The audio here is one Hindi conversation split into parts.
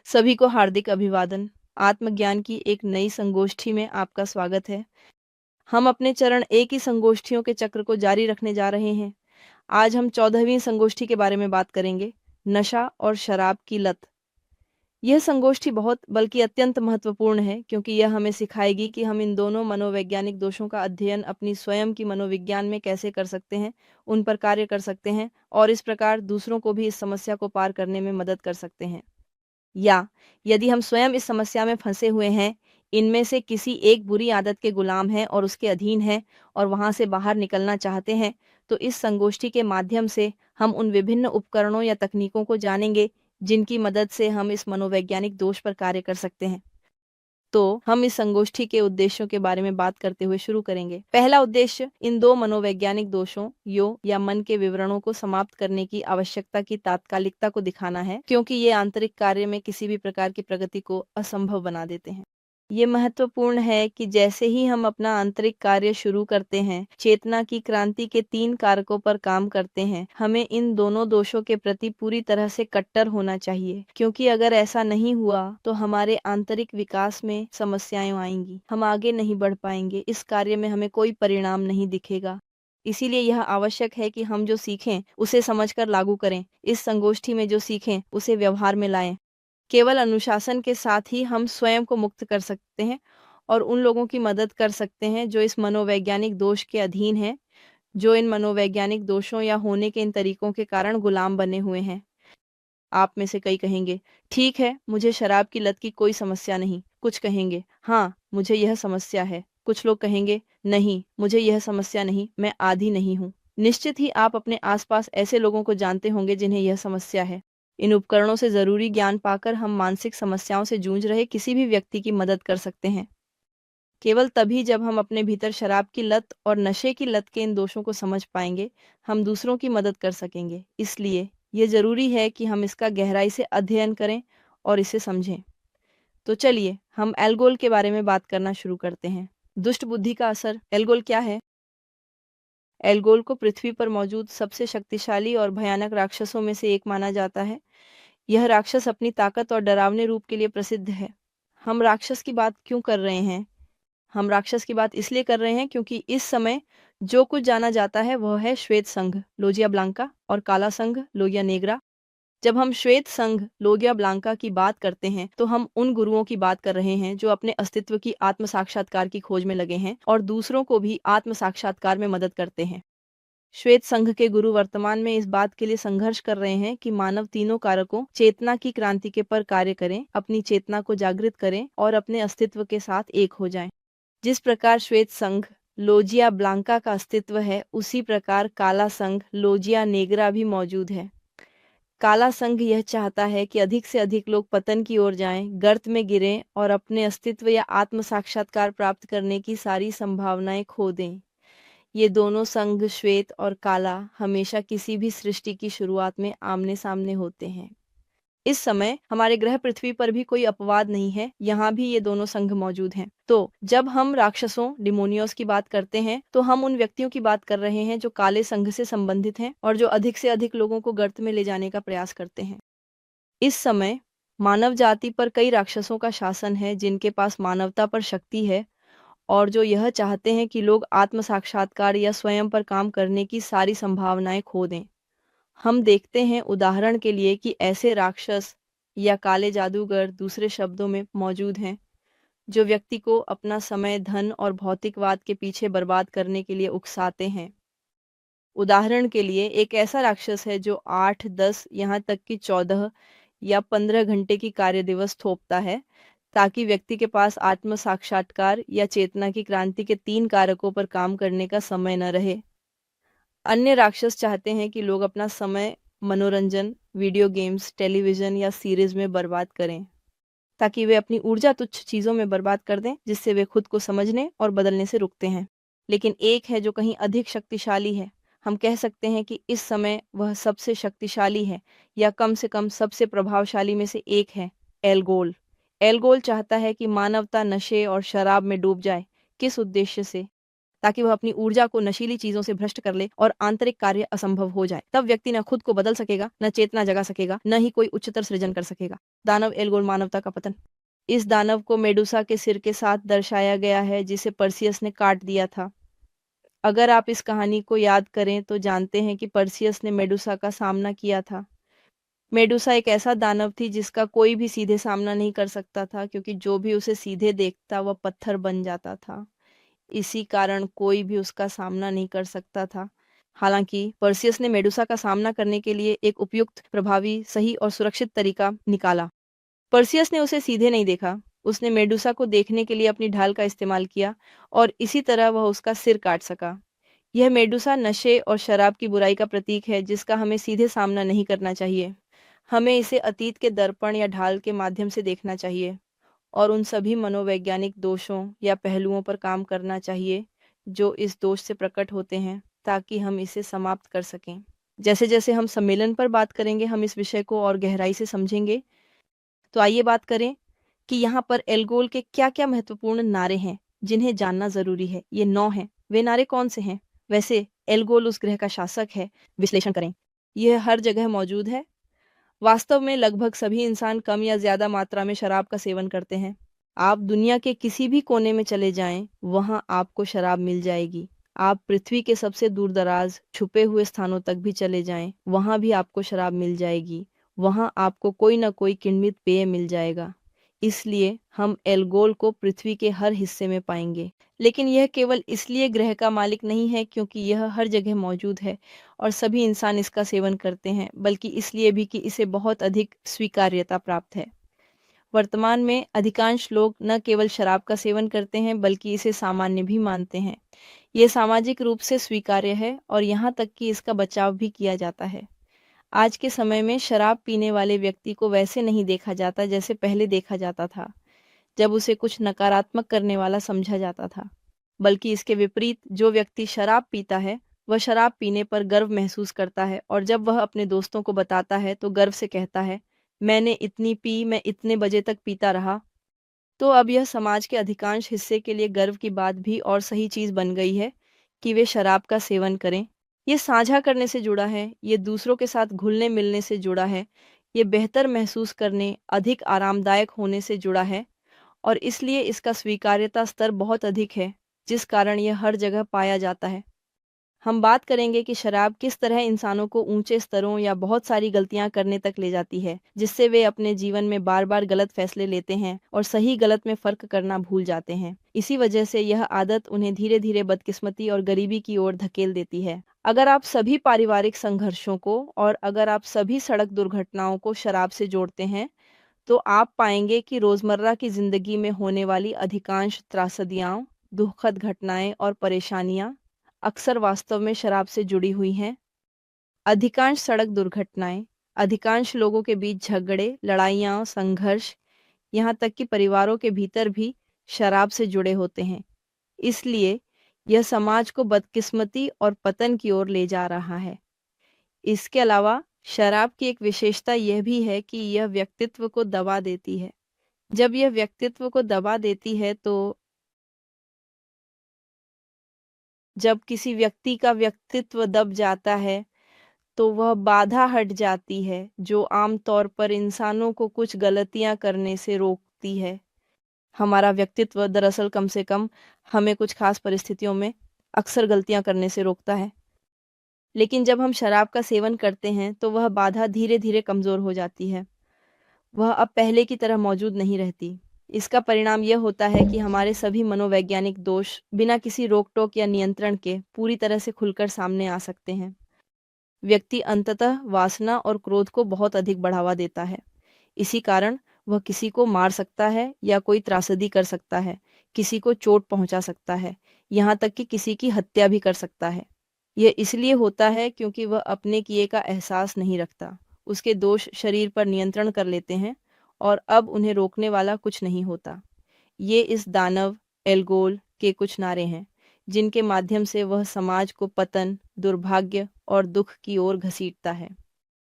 सभी को हार्दिक अभिवादन। आत्मज्ञान की एक नई संगोष्ठी में आपका स्वागत है। हम अपने चरण एक ही संगोष्ठियों के चक्र को जारी रखने जा रहे हैं। आज हम 14वीं संगोष्ठी के बारे में बात करेंगे, नशा और शराब की लत। यह संगोष्ठी बहुत बल्कि अत्यंत महत्वपूर्ण है क्योंकि यह हमें सिखाएगी कि हम इन दोनों मनोवैज्ञानिक दोषों का अध्ययन अपनी स्वयं की मनोविज्ञान में कैसे कर सकते हैं, उन पर कार्य कर सकते हैं और इस प्रकार दूसरों को भी इस समस्या को पार करने में मदद कर सकते हैं। या यदि हम स्वयं इस समस्या में फंसे हुए हैं, इनमें से किसी एक बुरी आदत के गुलाम हैं और उसके अधीन हैं और वहां से बाहर निकलना चाहते हैं, तो इस संगोष्ठी के माध्यम से हम उन विभिन्न उपकरणों या तकनीकों को जानेंगे जिनकी मदद से हम इस मनोवैज्ञानिक दोष पर कार्य कर सकते हैं। तो हम इस संगोष्ठी के उद्देश्यों के बारे में बात करते हुए शुरू करेंगे। पहला उद्देश्य इन दो मनोवैज्ञानिक दोषों यो या मन के विवरणों को समाप्त करने की आवश्यकता की तात्कालिकता को दिखाना है, क्योंकि ये आंतरिक कार्य में किसी भी प्रकार की प्रगति को असंभव बना देते हैं। ये महत्वपूर्ण है कि जैसे ही हम अपना आंतरिक कार्य शुरू करते हैं, चेतना की क्रांति के 3 कारकों पर काम करते हैं, हमें इन दोनों दोषों के प्रति पूरी तरह से कट्टर होना चाहिए, क्योंकि अगर ऐसा नहीं हुआ तो हमारे आंतरिक विकास में समस्याएं आएंगी, हम आगे नहीं बढ़ पाएंगे, इस कार्य में हमें कोई परिणाम नहीं दिखेगा। इसीलिए यह आवश्यक है कि हम जो सीखें उसे समझकर लागू करें, इस संगोष्ठी में जो सीखें उसे व्यवहार में लाएं। केवल अनुशासन के साथ ही हम स्वयं को मुक्त कर सकते हैं और उन लोगों की मदद कर सकते हैं जो इस मनोवैज्ञानिक दोष के अधीन हैं, जो इन मनोवैज्ञानिक दोषों या होने के इन तरीकों के कारण गुलाम बने हुए हैं। आप में से कई कहेंगे, ठीक है, मुझे शराब की लत की कोई समस्या नहीं। कुछ कहेंगे, हाँ, मुझे यह समस्या है। कुछ लोग कहेंगे, नहीं, मुझे यह समस्या नहीं, मैं आदी नहीं हूँ। निश्चित ही आप अपने आसपास ऐसे लोगों को जानते होंगे जिन्हें यह समस्या है। इन उपकरणों से जरूरी ज्ञान पाकर हम मानसिक समस्याओं से जूझ रहे किसी भी व्यक्ति की मदद कर सकते हैं। केवल तभी जब हम अपने भीतर शराब की लत और नशे की लत के इन दोषों को समझ पाएंगे, हम दूसरों की मदद कर सकेंगे। इसलिए ये जरूरी है कि हम इसका गहराई से अध्ययन करें और इसे समझें। तो चलिए हम एल्गोल के बारे में बात करना शुरू करते हैं। दुष्ट बुद्धि का असर। एल्गोल क्या है? एल्गोल को पृथ्वी पर मौजूद सबसे शक्तिशाली और भयानक राक्षसों में से एक माना जाता है। यह राक्षस अपनी ताकत और डरावने रूप के लिए प्रसिद्ध है। हम राक्षस की बात क्यों कर रहे हैं? हम राक्षस की बात इसलिए कर रहे हैं क्योंकि इस समय जो कुछ जाना जाता है वह है श्वेत संघ लोजिया ब्लांका और काला संघ लोगिया नेग्रा। जब हम श्वेत संघ लोगिया ब्लांका की बात करते हैं तो हम उन गुरुओं की बात कर रहे हैं जो अपने अस्तित्व की आत्म साक्षात्कार की खोज में लगे हैं और दूसरों को भी आत्म साक्षात्कार में मदद करते हैं। श्वेत संघ के गुरु वर्तमान में इस बात के लिए संघर्ष कर रहे हैं कि मानव तीनों कारकों चेतना की क्रांति के पर कार्य करें, अपनी चेतना को जागृत करें और अपने अस्तित्व के साथ एक हो जाएं। जिस प्रकार श्वेत संघ लोजिया ब्लांका का अस्तित्व है, उसी प्रकार काला संघ लोजिया नेग्रा भी मौजूद है। काला संघ यह चाहता है कि अधिक से अधिक लोग पतन की ओर जाएं, गर्त में गिरें और अपने अस्तित्व या आत्म साक्षात्कार प्राप्त करने की सारी संभावनाएं खो दें। ये दोनों संघ श्वेत और काला हमेशा किसी भी सृष्टि की शुरुआत में आमने सामने होते हैं। इस समय हमारे ग्रह पृथ्वी पर भी कोई अपवाद नहीं है, यहाँ भी ये दोनों संघ मौजूद हैं। तो जब हम राक्षसों डिमोनियोस की बात करते हैं तो हम उन व्यक्तियों की बात कर रहे हैं जो काले संघ से संबंधित हैं और जो अधिक से अधिक लोगों को गर्त में ले जाने का प्रयास करते हैं। इस समय मानव जाति पर कई राक्षसों का शासन है जिनके पास मानवता पर शक्ति है और जो यह चाहते हैं कि लोग आत्म साक्षात्कार या स्वयं पर काम करने की सारी संभावनाएं खो दें। हम देखते हैं उदाहरण के लिए कि ऐसे राक्षस या काले जादूगर दूसरे शब्दों में मौजूद हैं जो व्यक्ति को अपना समय, धन और भौतिकवाद के पीछे बर्बाद करने के लिए उकसाते हैं। उदाहरण के लिए एक ऐसा राक्षस है जो 8, 10 यहाँ तक कि 14 या 15 घंटे की कार्य दिवस थोपता है ताकि व्यक्ति के पास आत्म साक्षात्कार या चेतना की क्रांति के 3 कारकों पर काम करने का समय न रहे। अन्य राक्षस चाहते हैं कि लोग अपना समय मनोरंजन, वीडियो गेम्स, टेलीविजन या सीरीज में बर्बाद करें ताकि वे अपनी ऊर्जा तुच्छ चीजों में बर्बाद कर दें जिससे वे खुद को समझने और बदलने से रुकते हैं। लेकिन एक है जो कहीं अधिक शक्तिशाली है। हम कह सकते हैं कि इस समय वह सबसे शक्तिशाली है या कम से कम सबसे प्रभावशाली में से एक है, एल्गोल। एल्गोल चाहता है कि मानवता नशे और शराब में डूब जाए। किस उद्देश्य से? ताकि वह अपनी ऊर्जा को नशीली चीजों से भ्रष्ट कर ले और आंतरिक कार्य असंभव हो जाए। तब व्यक्ति न खुद को बदल सकेगा, न चेतना जगा सकेगा, न ही कोई उच्चतर सृजन कर सकेगा। दानव एल्गोल, मानवता का पतन। इस दानव को मेडुसा के सिर के साथ दर्शाया गया है, जिसे पर्सियस ने काट दिया था। अगर आप इस कहानी को याद करें तो जानते हैं कि पर्सियस ने मेडुसा का सामना किया था। मेडुसा एक ऐसा दानव थी जिसका कोई भी सीधे सामना नहीं कर सकता था, क्योंकि जो भी उसे सीधे देखता वह पत्थर बन जाता था। इसी कारण कोई भी उसका सामना नहीं कर सकता था। हालांकि पर्सियस ने मेडुसा का सामना करने के लिए एक उपयुक्त, प्रभावी, सही और सुरक्षित तरीका निकाला। पर्सियस ने उसे सीधे नहीं देखा, उसने मेडुसा को देखने के लिए अपनी ढाल का इस्तेमाल किया और इसी तरह वह उसका सिर काट सका। यह मेडुसा नशे और शराब की बुराई का प्रतीक है, जिसका हमें सीधे सामना नहीं करना चाहिए। हमें इसे अतीत के दर्पण या ढाल के माध्यम से देखना चाहिए और उन सभी मनोवैज्ञानिक दोषों या पहलुओं पर काम करना चाहिए जो इस दोष से प्रकट होते हैं, ताकि हम इसे समाप्त कर सकें। जैसे जैसे हम सम्मेलन पर बात करेंगे, हम इस विषय को और गहराई से समझेंगे। तो आइए बात करें कि यहाँ पर एल्गोल के क्या-क्या महत्वपूर्ण नारे हैं, जिन्हें जानना ज़रूरी है। ये 9 हैं। वे नारे कौन से हैं? वैसे एल्गोल उस ग्रह का शासक है। विश्लेषण करें। यह हर जगह मौजूद है। वास्तव में लगभग सभी इंसान कम या ज़्यादा मात्रा में शराब का सेवन करते हैं। आप दुनिया के किसी भी कोने में चले जाएं, वहाँ आपको शराब मिल जाएगी। आप पृथ्वी के सबसे दूर-दराज, छुपे हुए स्थानों तक भी चले जाएं, वहाँ भी आपको शराब मिल जाएगी। वहाँ आपको कोई न कोई किण्वित पेय मिल जाएगा। इसलिए हम एल्गोल को पृथ्वी के हर हिस्से में पाएंगे। लेकिन यह केवल इसलिए ग्रह का मालिक नहीं है क्योंकि यह हर जगह मौजूद है और सभी इंसान इसका सेवन करते हैं, बल्कि इसलिए भी कि इसे बहुत अधिक स्वीकार्यता प्राप्त है। वर्तमान में अधिकांश लोग न केवल शराब का सेवन करते हैं, बल्कि इसे सामान्य भी मानते हैं। ये सामाजिक रूप से स्वीकार्य है और यहाँ तक कि इसका बचाव भी किया जाता है। आज के समय में शराब पीने वाले व्यक्ति को वैसे नहीं देखा जाता जैसे पहले देखा जाता था, जब उसे कुछ नकारात्मक करने वाला समझा जाता था। बल्कि इसके विपरीत, जो व्यक्ति शराब पीता है, वह शराब पीने पर गर्व महसूस करता है और जब वह अपने दोस्तों को बताता है तो गर्व से कहता है, मैंने इतनी पी, मैं इतने बजे तक पीता रहा। तो अब यह समाज के अधिकांश हिस्से के लिए गर्व की बात भी और सही चीज़ बन गई है कि वे शराब का सेवन करें। ये साझा करने से जुड़ा है, ये दूसरों के साथ घुलने-मिलने से जुड़ा है, ये बेहतर महसूस करने, अधिक आरामदायक होने से जुड़ा है और इसलिए इसका स्वीकार्यता स्तर बहुत अधिक है, जिस कारण यह हर जगह पाया जाता है। हम बात करेंगे कि शराब किस तरह इंसानों को ऊंचे स्तरों या बहुत सारी गलतियां करने तक ले जाती है, जिससे वे अपने जीवन में बार-बार गलत फैसले लेते हैं और सही गलत में फर्क करना भूल जाते हैं। इसी वजह से यह आदत उन्हें धीरे-धीरे बदकिस्मती और गरीबी की ओर धकेल देती है। अगर आप सभी पारिवारिक संघर्षों को और अगर आप सभी सड़क दुर्घटनाओं को शराब से जोड़ते हैं, तो आप पाएंगे कि रोजमर्रा की जिंदगी में होने वाली अधिकांश त्रासदियां, दुखद घटनाएं और परेशानियां अक्सर वास्तव में शराब से जुड़ी हुई हैं। अधिकांश सड़क दुर्घटनाएं, अधिकांश लोगों के बीच झगड़े, लड़ाइयाँ, संघर्ष, यहाँ तक कि परिवारों के भीतर भी शराब से जुड़े होते हैं। इसलिए यह समाज को बदकिस्मती और पतन की ओर ले जा रहा है। इसके अलावा शराब की एक विशेषता यह भी है कि यह व्यक्तित्व को दबा देती है। जब यह व्यक्तित्व को दबा देती है तो जब किसी व्यक्ति का व्यक्तित्व दब जाता है, तो वह बाधा हट जाती है, जो आमतौर पर इंसानों को कुछ गलतियां करने से रोकती है। हमारा व्यक्तित्व दरअसल कम से कम हमें कुछ खास परिस्थितियों में अक्सर गलतियां करने से रोकता है। लेकिन जब हम शराब का सेवन करते हैं, तो वह बाधा धीरे-धीरे कमज़ोर हो जाती है। वह अब पहले की तरह मौजूद नहीं रहती। इसका परिणाम यह होता है कि हमारे सभी मनोवैज्ञानिक दोष बिना किसी रोक-टोक या नियंत्रण के पूरी तरह से खुलकर सामने आ सकते हैं। व्यक्ति अंततः वासना और क्रोध को बहुत अधिक बढ़ावा देता है। इसी कारण वह किसी को मार सकता है या कोई त्रासदी कर सकता है, किसी को चोट पहुंचा सकता है, यहाँ तक कि किसी की हत्या भी कर सकता है। यह इसलिए होता है क्योंकि वह अपने किए का एहसास नहीं रखता। उसके दोष शरीर पर नियंत्रण कर लेते हैं और अब उन्हें रोकने वाला कुछ नहीं होता। ये इस दानव एल्गोल के कुछ नारे हैं, जिनके माध्यम से वह समाज को पतन, दुर्भाग्य और दुख की ओर घसीटता है।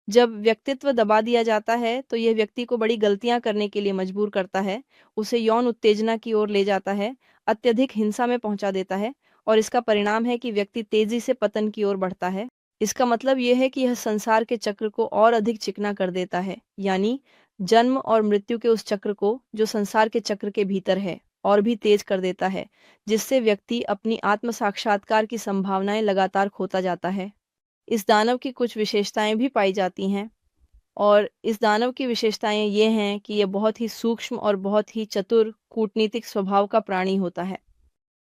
जब व्यक्तित्व दबा दिया जाता है, तो यह व्यक्ति को बड़ी गलतियां करने के लिए मजबूर करता है, उसे यौन उत्तेजना की ओर ले जाता है, अत्यधिक हिंसा में पहुंचा देता है और इसका परिणाम है कि व्यक्ति तेजी से पतन की ओर बढ़ता है। इसका मतलब यह है कि यह संसार के चक्र को और अधिक चिकना कर देता है, यानी जन्म और मृत्यु के उस चक्र को जो संसार के चक्र के भीतर है और भी तेज कर देता है, जिससे व्यक्ति अपनी आत्म साक्षात्कार की संभावनाएं लगातार खोता जाता है। इस दानव की कुछ विशेषताएं भी पाई जाती हैं, और इस दानव की विशेषताएं ये हैं कि यह बहुत ही सूक्ष्म और बहुत ही चतुर कूटनीतिक स्वभाव का प्राणी होता है।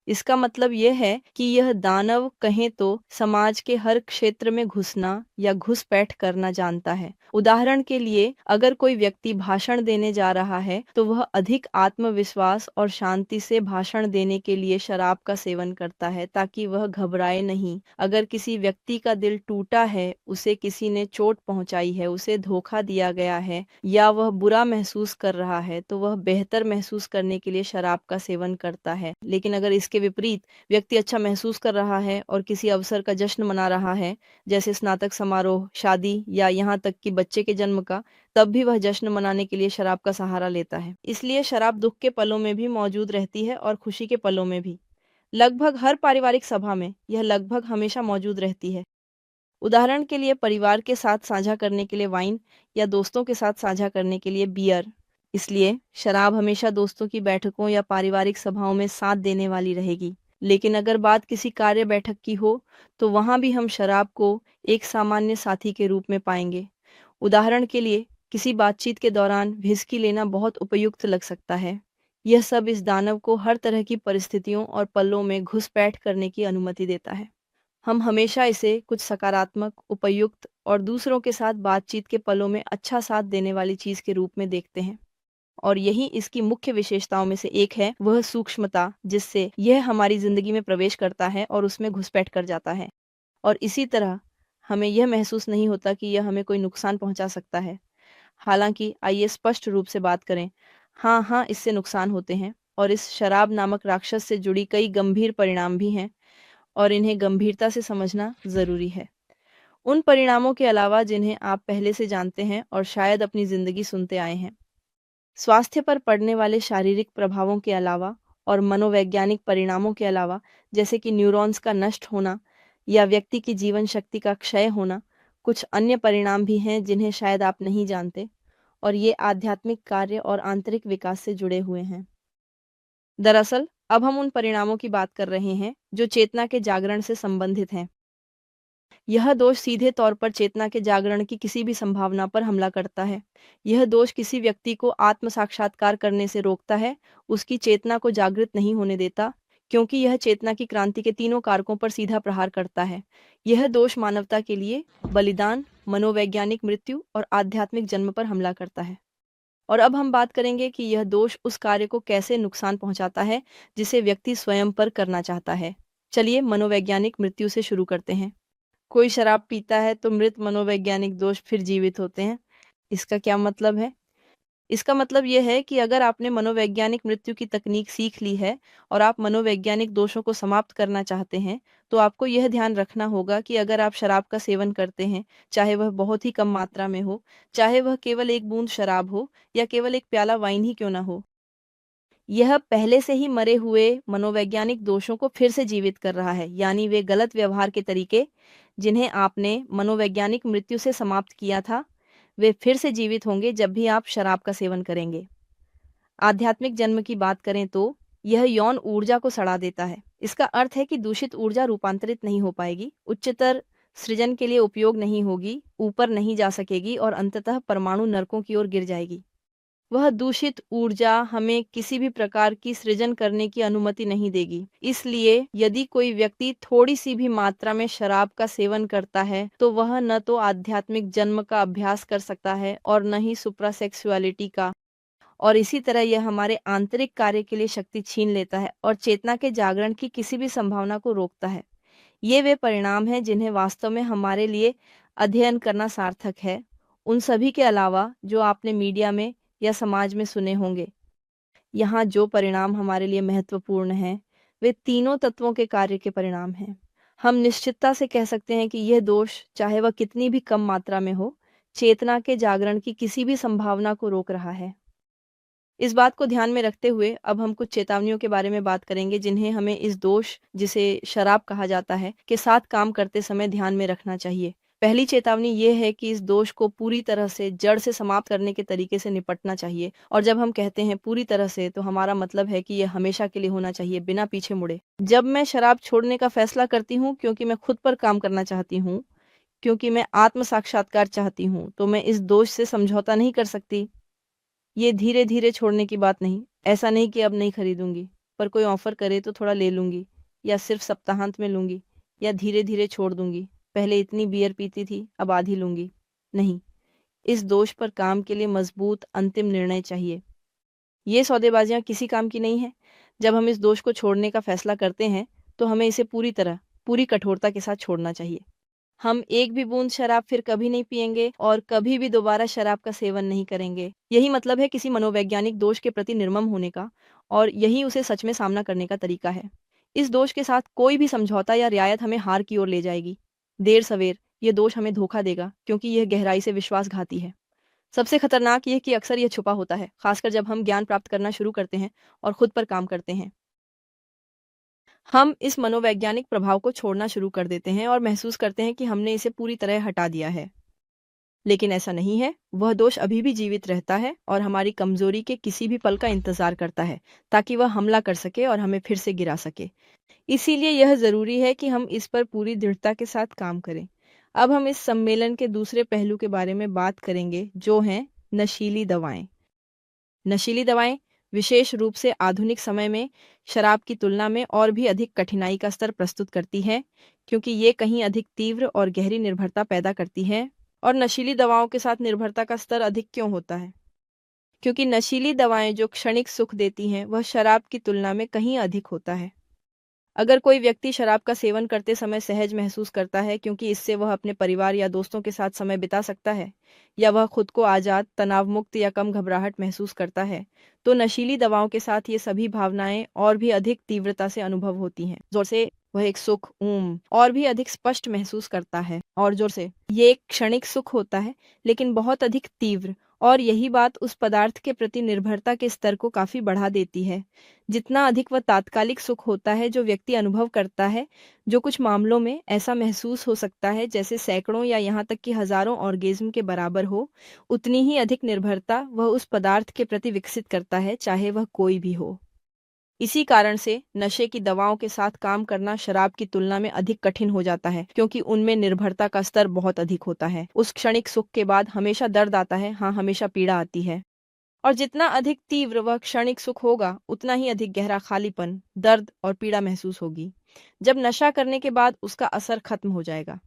इसका मतलब यह है कि यह दानव कहें तो समाज के हर क्षेत्र में घुसना या घुसपैठ करना जानता है। उदाहरण के लिए, अगर कोई व्यक्ति भाषण देने जा रहा है तो वह अधिक आत्मविश्वास और शांति से भाषण देने के लिए शराब का सेवन करता है ताकि वह घबराए नहीं। अगर किसी व्यक्ति का दिल टूटा है, उसे किसी ने चोट पहुंचाई है, उसे धोखा दिया गया है या वह बुरा महसूस कर रहा है, तो वह बेहतर महसूस करने के लिए शराब का सेवन करता है। लेकिन अगर इसके विपरीत व्यक्ति अच्छा महसूस कर रहा है और किसी अवसर का जश्न मना रहा है, जैसे स्नातक समारोह, शादी या यहाँ तक कि बच्चे के जन्म का, तब भी वह जश्न मनाने के लिए शराब का सहारा लेता है। इसलिए शराब दुख के पलों में भी मौजूद रहती है और खुशी के पलों में भी। लगभग हर पारिवारिक सभा में यह लगभग हमेशा मौजूद रहती है। उदाहरण के लिए, परिवार के साथ साझा करने के लिए वाइन या दोस्तों के साथ साझा करने के लिए बियर। इसलिए शराब हमेशा दोस्तों की बैठकों या पारिवारिक सभाओं में साथ देने वाली रहेगी। लेकिन अगर बात किसी कार्य बैठक की हो, तो वहां भी हम शराब को एक सामान्य साथी के रूप में पाएंगे। उदाहरण के लिए, किसी बातचीत के दौरान व्हिस्की लेना बहुत उपयुक्त लग सकता है। यह सब इस दानव को हर तरह की परिस्थितियों और पलों में घुसपैठ करने की अनुमति देता है। हम हमेशा इसे कुछ सकारात्मक, उपयुक्त और दूसरों के साथ बातचीत के पलों में अच्छा साथ देने वाली चीज के रूप में देखते हैं। और यही इसकी मुख्य विशेषताओं में से एक है, वह सूक्ष्मता जिससे यह हमारी जिंदगी में प्रवेश करता है और उसमें घुसपैठ कर जाता है। और इसी तरह हमें यह महसूस नहीं होता कि यह हमें कोई नुकसान पहुंचा सकता है। हालांकि आइए स्पष्ट रूप से बात करें, हाँ हाँ, इससे नुकसान होते हैं और इस शराब नामक राक्षस से जुड़ी कई गंभीर परिणाम भी हैं और इन्हें गंभीरता से समझना जरूरी है। उन परिणामों के अलावा जिन्हें आप पहले से जानते हैं और शायद अपनी जिंदगी सुनते आए हैं। स्वास्थ्य पर पड़ने वाले शारीरिक प्रभावों के अलावा और मनोवैज्ञानिक परिणामों के अलावा, जैसे कि न्यूरॉन्स का नष्ट होना या व्यक्ति की जीवन शक्ति का क्षय होना, कुछ अन्य परिणाम भी हैं जिन्हें शायद आप नहीं जानते, और ये आध्यात्मिक कार्य और आंतरिक विकास से जुड़े हुए हैं। दरअसल अब हम उन परिणामों की बात कर रहे हैं जो चेतना के जागरण से संबंधित हैं। यह दोष सीधे तौर पर चेतना के जागरण की किसी भी संभावना पर हमला करता है। यह दोष किसी व्यक्ति को आत्म साक्षात्कार करने से रोकता है, उसकी चेतना को जागृत नहीं होने देता, क्योंकि यह चेतना की क्रांति के तीनों कारकों पर सीधा प्रहार करता है। यह दोष मानवता के लिए बलिदान, मनोवैज्ञानिक मृत्यु और आध्यात्मिक जन्म पर हमला करता है। और अब हम बात करेंगे कि यह दोष उस कार्य को कैसे नुकसान पहुंचाता है जिसे व्यक्ति स्वयं पर करना चाहता है। चलिए मनोवैज्ञानिक मृत्यु से शुरू करते हैं। कोई शराब पीता है तो मृत मनोवैज्ञानिक दोष फिर जीवित होते हैं। इसका क्या मतलब है? इसका मतलब यह है कि अगर आपने मनोवैज्ञानिक मृत्यु की तकनीक सीख ली है और आप मनोवैज्ञानिक दोषों को समाप्त करना चाहते हैं, तो आपको यह ध्यान रखना होगा कि अगर आप शराब का सेवन करते हैं, चाहे वह बहुत ही कम मात्रा में हो, चाहे वह केवल एक बूंद शराब हो या केवल एक प्याला वाइन ही क्यों ना हो, यह पहले से ही मरे हुए मनोवैज्ञानिक दोषों को फिर से जीवित कर रहा है। यानी वे गलत व्यवहार के तरीके जिन्हें आपने मनोवैज्ञानिक मृत्यु से समाप्त किया था, वे फिर से जीवित होंगे जब भी आप शराब का सेवन करेंगे। आध्यात्मिक जन्म की बात करें तो यह यौन ऊर्जा को सड़ा देता है। इसका अर्थ है कि दूषित ऊर्जा रूपांतरित नहीं हो पाएगी, उच्चतर सृजन के लिए उपयोग नहीं होगी, ऊपर नहीं जा सकेगी और अंततः परमाणु नरकों की ओर गिर जाएगी। वह दूषित ऊर्जा हमें किसी भी प्रकार की सृजन करने की अनुमति नहीं देगी। इसलिए यदि कोई व्यक्ति थोड़ी सी भी मात्रा में शराब का सेवन करता है, तो वह न तो आध्यात्मिक जन्म का अभ्यास कर सकता है और न ही सुप्रासेक्सुअलिटी का। और इसी तरह यह हमारे आंतरिक कार्य के लिए शक्ति छीन लेता है और चेतना के जागरण की किसी भी संभावना को रोकता है। ये वे परिणाम हैं जिन्हें वास्तव में हमारे लिए अध्ययन करना सार्थक है, उन सभी के अलावा जो आपने मीडिया में या समाज में सुने होंगे। यहाँ जो परिणाम हमारे लिए महत्वपूर्ण हैं, वे तीनों तत्वों के कार्य के परिणाम हैं। हम निश्चितता से कह सकते हैं कि यह दोष, चाहे वह कितनी भी कम मात्रा में हो, चेतना के जागरण की किसी भी संभावना को रोक रहा है। इस बात को ध्यान में रखते हुए अब हम कुछ चेतावनियों के बारे में बात करेंगे जिन्हें हमें इस दोष, जिसे शराब कहा जाता है, के साथ काम करते समय ध्यान में रखना चाहिए। पहली चेतावनी ये है कि इस दोष को पूरी तरह से जड़ से समाप्त करने के तरीके से निपटना चाहिए। और जब हम कहते हैं पूरी तरह से, तो हमारा मतलब है कि यह हमेशा के लिए होना चाहिए, बिना पीछे मुड़े। जब मैं शराब छोड़ने का फैसला करती हूँ क्योंकि मैं खुद पर काम करना चाहती हूँ, क्योंकि मैं आत्म साक्षात्कार चाहती हूँ, तो मैं इस दोष से समझौता नहीं कर सकती। ये धीरे-धीरे छोड़ने की बात नहीं। ऐसा नहीं कि अब नहीं खरीदूँगी, पर कोई ऑफ़र करे तो थोड़ा ले लूँगी, या सिर्फ़ सप्ताहांत में लूँगी, या धीरे-धीरे छोड़ दूँगी। पहले इतनी बियर पीती थी, अब आधी लूँगी। नहीं, इस दोष पर काम के लिए मज़बूत अंतिम निर्णय चाहिए। ये सौदेबाजियाँ किसी काम की नहीं हैं। जब हम इस दोष को छोड़ने का फ़ैसला करते हैं, तो हमें इसे पूरी तरह, पूरी कठोरता के साथ छोड़ना चाहिए। हम एक भी बूंद शराब फिर कभी नहीं पिएंगे और कभी भी दोबारा शराब का सेवन नहीं करेंगे। यही मतलब है किसी मनोवैज्ञानिक दोष के प्रति निर्मम होने का, और यही उसे सच में सामना करने का तरीका है। इस दोष के साथ कोई भी समझौता या रियायत हमें हार की ओर ले जाएगी। देर सवेर ये दोष हमें धोखा देगा, क्योंकि यह गहराई से विश्वासघाती है। सबसे खतरनाक ये कि अक्सर यह छुपा होता है, खासकर जब हम ज्ञान प्राप्त करना शुरू करते हैं और खुद पर काम करते हैं। हम इस मनोवैज्ञानिक प्रभाव को छोड़ना शुरू कर देते हैं और महसूस करते हैं कि हमने इसे पूरी तरह हटा दिया है। लेकिन ऐसा नहीं है, वह दोष अभी भी जीवित रहता है और हमारी कमजोरी के किसी भी पल का इंतजार करता है, ताकि वह हमला कर सके और हमें फिर से गिरा सके। इसीलिए यह जरूरी है कि हम इस पर पूरी दृढ़ता के साथ काम करें। अब हम इस सम्मेलन के दूसरे पहलू के बारे में बात करेंगे, जो हैं नशीली दवाएं। नशीली दवाएं विशेष रूप से आधुनिक समय में शराब की तुलना में और भी अधिक कठिनाई का स्तर प्रस्तुत करती है, क्योंकि ये कहीं अधिक तीव्र और गहरी निर्भरता पैदा करती है। और नशीली दवाओं के साथ निर्भरता का स्तर अधिक क्यों होता है? क्योंकि नशीली दवाएं जो क्षणिक सुख देती हैं, वह शराब की तुलना में कहीं अधिक होता है। अगर कोई व्यक्ति शराब का सेवन करते समय सहज महसूस करता है क्योंकि इससे वह अपने परिवार या दोस्तों के साथ समय बिता सकता है, या वह खुद को आज़ाद, तनाव मुक्त या कम घबराहट महसूस करता है, तो नशीली दवाओं के साथ ये सभी भावनाएं और भी अधिक तीव्रता से अनुभव होती हैं। जोर से वह एक सुख और भी अधिक स्पष्ट महसूस करता है, और जोर से ये एक क्षणिक सुख होता है, लेकिन बहुत अधिक तीव्र। और यही बात उस पदार्थ के प्रति निर्भरता के स्तर को काफी बढ़ा देती है। जितना अधिक वह तात्कालिक सुख होता है जो व्यक्ति अनुभव करता है, जो कुछ मामलों में ऐसा महसूस हो सकता है जैसे सैकड़ों या यहाँ तक कि हजारों ऑर्गेज्म के बराबर हो, उतनी ही अधिक निर्भरता वह उस पदार्थ के प्रति विकसित करता है, चाहे वह कोई भी हो। इसी कारण से नशे की दवाओं के साथ काम करना शराब की तुलना में अधिक कठिन हो जाता है, क्योंकि उनमें निर्भरता का स्तर बहुत अधिक होता है। उस क्षणिक सुख के बाद हमेशा दर्द आता है, हाँ, हमेशा पीड़ा आती है। और जितना अधिक तीव्र वह क्षणिक सुख होगा, उतना ही अधिक गहरा खालीपन, दर्द और पीड़ा महसूस होगी, जब नशा करने के बाद उसका असर खत्म हो जाएगा।